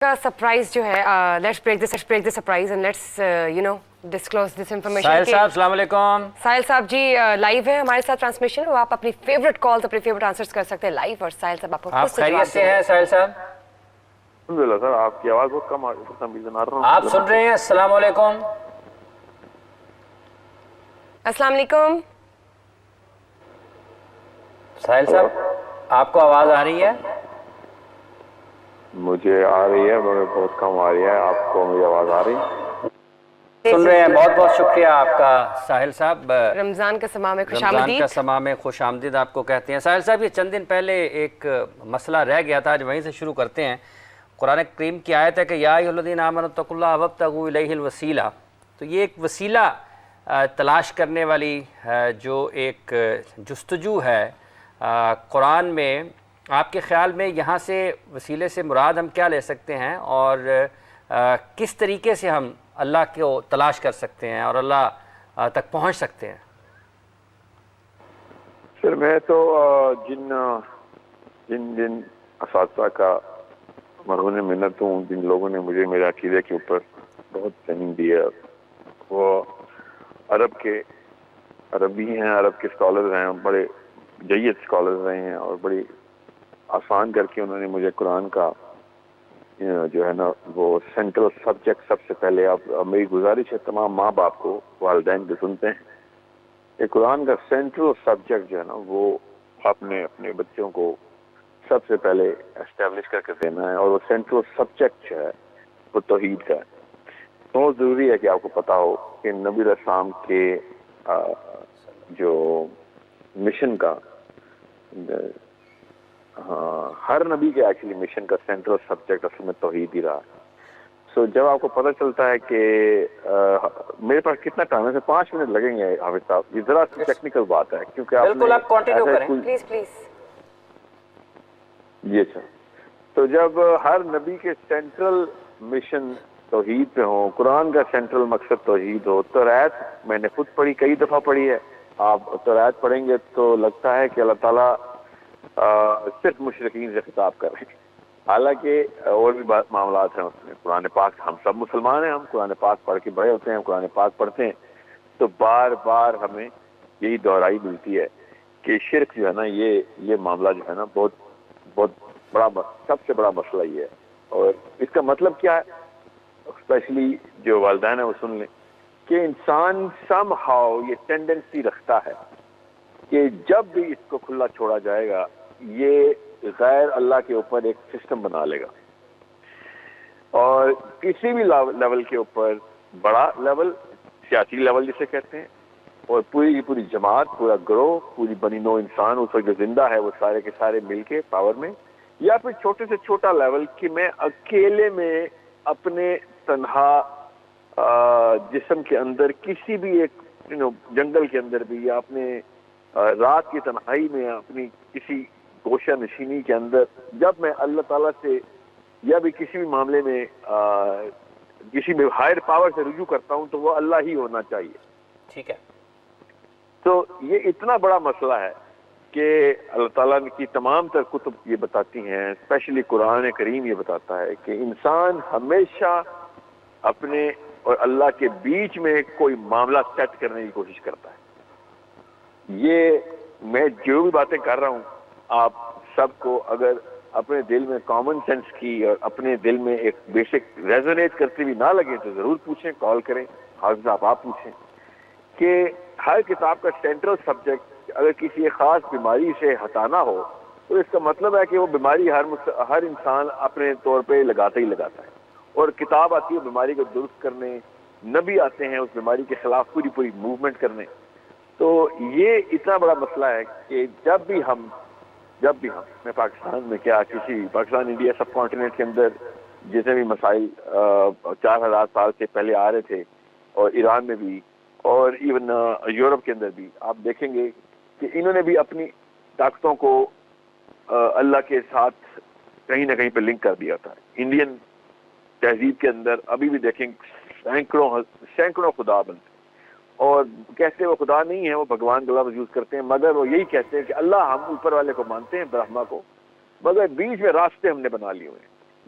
کا سرپرائز جو ہے let's break this surprise and let's disclose this information. Sahil sahab السلام علیکم. ساحل صاحب جی لائیو ہے ہمارے ساتھ ٹرانسمیشن, وہ آپ اپنی فیوریٹ کالز اپنے فیوریٹ آنسرز کر سکتے ہیں لائیو. اور ساحل صاحب آپ خیریت سے ہیں ساحل صاحب؟ الحمدللہ سر, آپ کی آواز بہت کم آ رہی ہے. آپ سن رہے ہیں؟ السلام علیکم. السلام علیکم ساحل صاحب, آپ کو آواز آ رہی ہے؟ مجھے آ رہی ہے مگر بہت کم آ رہی ہے. آپ کو میری آواز آ رہی ہے؟ سن رہے ہیں. بہت بہت شکریہ آپ کا ساحل صاحب. رمضان کا سما میں خوش رمضان آمدید. کا سما میں خوش آمدید آپ کو کہتے ہیں. ساحل صاحب, یہ چند دن پہلے ایک مسئلہ رہ گیا تھا, آج وہیں سے شروع کرتے ہیں. قرآن کریم کی آیت ہے کہ یا ایھا الذین آمنوا اتقوا اللہ وابتغوا الیہ الوسیلہ. تو یہ ایک وسیلہ تلاش کرنے والی جو ایک جستجو ہے قرآن میں, آپ کے خیال میں یہاں سے وسیلے سے مراد ہم کیا لے سکتے ہیں, اور کس طریقے سے ہم اللہ کو تلاش کر سکتے ہیں اور اللہ تک پہنچ سکتے ہیں؟ سر میں تو جن اساتذہ کا مرہون منت ہوں, جن لوگوں نے مجھے میرے عقیدے کے اوپر بہت ٹریننگ دی ہے, وہ عربی ہیں, عرب کے اسکالرز ہیں, بڑے جید اسکالرز رہے ہیں, اور بڑی آسان کر کے انہوں نے مجھے قرآن کا جو ہے نا وہ سینٹرل سبجیکٹ سب سے پہلے. اب میری گزارش ہے تمام ماں باپ کو, والدین جو سنتے ہیں, کہ قرآن کا سینٹرل سبجیکٹ جو ہے نا وہ اپنے بچوں کو سب سے پہلے اسٹیبلش کر کے دینا ہے. اور وہ سینٹرل سبجیکٹ جو ہے وہ توحید کا ہے. بہت ضروری ہے کہ آپ کو پتا ہو کہ نبی علیہ السلام کے جو مشن کا, ہر نبی کے ایکچولی مشن کا سینٹرل سبجیکٹ اصل میں توحید ہی رہا. سو جب آپ کو پتہ چلتا ہے کہ میرے پاس کتنا ٹائم ہے, 5 منٹ لگیں گے حافظ صاحب, یہ ذرا سی ٹیکنیکل بات ہے کیونکہ بالکل آپ کنٹینیو کریں پلیز پلیز. جی اچھا. تو جب ہر نبی کے سینٹرل مشن توحید پہ ہوں, قرآن کا سینٹرل مقصد توحید ہو, توریت میں نے خود پڑھی, کئی دفعہ پڑھی ہے. آپ توریت پڑھیں گے تو لگتا ہے کہ اللہ تعالیٰ صرف مشرکین سے خطاب کر رہے ہیں, حالانکہ اور بھی معاملات ہیں اس میں. قرآن پاک, ہم سب مسلمان ہیں, ہم قرآن پاک پڑھ کے بڑے ہوتے ہیں, قرآن پاک پڑھتے ہیں, تو بار بار ہمیں یہی دہرائی ملتی ہے کہ شرک جو ہے نا یہ معاملہ جو ہے نا بہت بڑا, سب سے بڑا مسئلہ یہ ہے. اور اس کا مطلب کیا ہے, اسپیشلی جو والدین ہیں وہ سن لیں کہ انسان سم ہاؤ یہ ٹینڈنسی رکھتا ہے کہ جب بھی اس کو کھلا چھوڑا جائے گا یہ غیر اللہ کے اوپر ایک سسٹم بنا لے گا. اور کسی بھی لیول کے اوپر, بڑا لیول سیاسی لیول جسے کہتے ہیں, اور پوری کی پوری جماعت, پورا گروہ, پوری بنی نوع انسان اس وقت جو زندہ ہے وہ سارے کے سارے مل کے پاور میں, یا پھر چھوٹے سے چھوٹا لیول کہ میں اکیلے میں اپنے تنہا جسم کے اندر کسی بھی ایک جنگل کے اندر بھی, یا اپنے رات کی تنہائی میں اپنی کسی گوشہ نشینی کے اندر, جب میں اللہ تعالیٰ سے یا بھی کسی بھی معاملے میں کسی بھی ہائر پاور سے رجوع کرتا ہوں تو وہ اللہ ہی ہونا چاہیے. ٹھیک ہے. تو یہ اتنا بڑا مسئلہ ہے کہ اللہ تعالیٰ کی تمام تر کتب یہ بتاتی ہیں, اسپیشلی قرآن کریم یہ بتاتا ہے کہ انسان ہمیشہ اپنے اور اللہ کے بیچ میں کوئی معاملہ سیٹ کرنے کی کوشش کرتا ہے. یہ میں جو بھی باتیں کر رہا ہوں, آپ سب کو اگر اپنے دل میں کامن سینس کی اور اپنے دل میں ایک بیسک ریزونیٹ کرتی ہوئی نہ لگے تو ضرور پوچھیں, کال کریں, حافظ صاحب آپ پوچھیں کہ ہر کتاب کا سینٹرل سبجیکٹ اگر کسی ایک خاص بیماری سے ہٹانا ہو تو اس کا مطلب ہے کہ وہ بیماری ہر انسان اپنے طور پہ لگاتا ہی لگاتا ہے, اور کتاب آتی ہے بیماری کو درست کرنے, نبی آتے ہیں اس بیماری کے خلاف پوری موومنٹ کرنے. تو یہ اتنا بڑا مسئلہ ہے کہ جب بھی ہم میں پاکستان میں کیا کسی پاکستان انڈیا سب کانٹیننٹ کے اندر جتنے بھی مسائل 4000 سال سے پہلے آ رہے تھے, اور ایران میں بھی, اور ایون یورپ کے اندر بھی, آپ دیکھیں گے کہ انہوں نے بھی اپنی طاقتوں کو اللہ کے ساتھ کہیں نہ کہیں پہ لنک کر دیا تھا. انڈین تہذیب کے اندر ابھی بھی دیکھیں سینکڑوں خدا بنتے, اور کہتے ہیں وہ خدا نہیں ہے, وہ بھگوان کا لفظ یوز کرتے ہیں, مگر وہ یہی کہتے ہیں کہ اللہ ہم اوپر والے کو مانتے ہیں, برہما کو, مگر بیچ میں راستے ہم نے بنا لیے ہوئے ہیں.